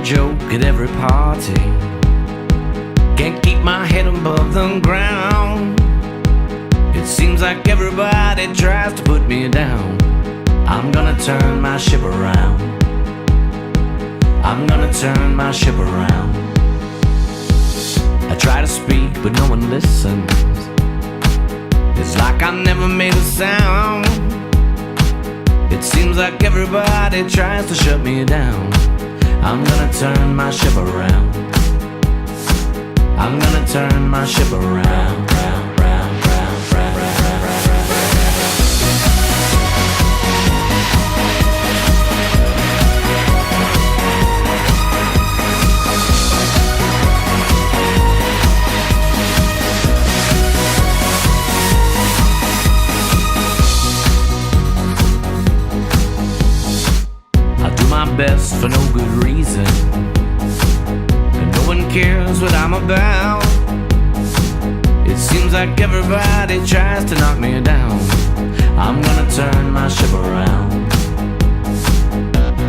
joke at every party. Can't keep my head above the ground. It seems like everybody tries to put me down. I'm gonna turn my ship around. I'm gonna turn my ship around. I try to speak but no one listens. It's like I never made a sound. It seems like everybody tries to shut me down. I'm gonna turn my ship around. I'm gonna turn my ship around. Best for no good reason, and no one cares what I'm about. It seems like everybody tries to knock me down. I'm gonna turn my ship around.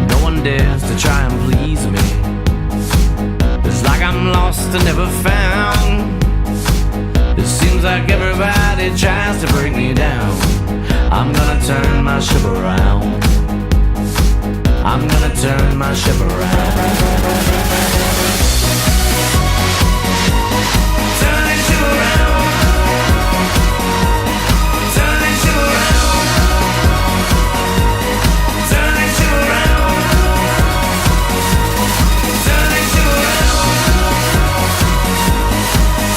No one dares to try and please me. It's like I'm lost and never found. It seems like everybody tries to break me down. I'm gonna turn my ship around. I'm gonna turn my ship around. Turn it around. Turn it around. Turn it around. Turn it around. Turn it around.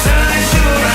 Turn it around. Turn it around.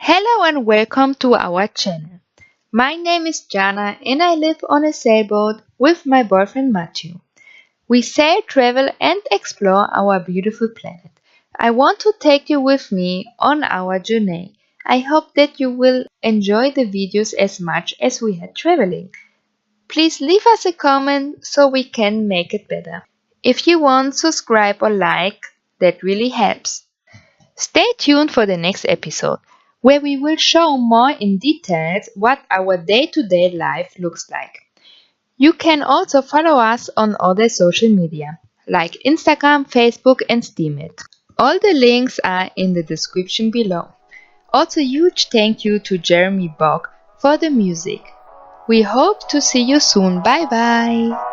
Hello and welcome to our channel. My name is Gianna and I live on a sailboat with my boyfriend Mathieu. We sail, travel and explore our beautiful planet. I want to take you with me on our journey. I hope that you will enjoy the videos as much as we are traveling. Please leave us a comment so we can make it better. If you want, subscribe or like, that really helps. Stay tuned for the next episode, where we will show more in details what our day-to-day life looks like. You can also follow us on other social media, like Instagram, Facebook and Steemit. All the links are in the description below. Also huge thank you to Jeremy Bock for the music. We hope to see you soon. Bye bye!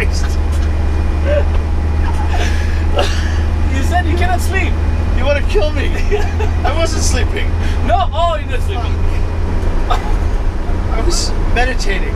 Christ! You said you cannot sleep. You want to kill me? I wasn't sleeping. No, oh, you're not sleeping. I was meditating.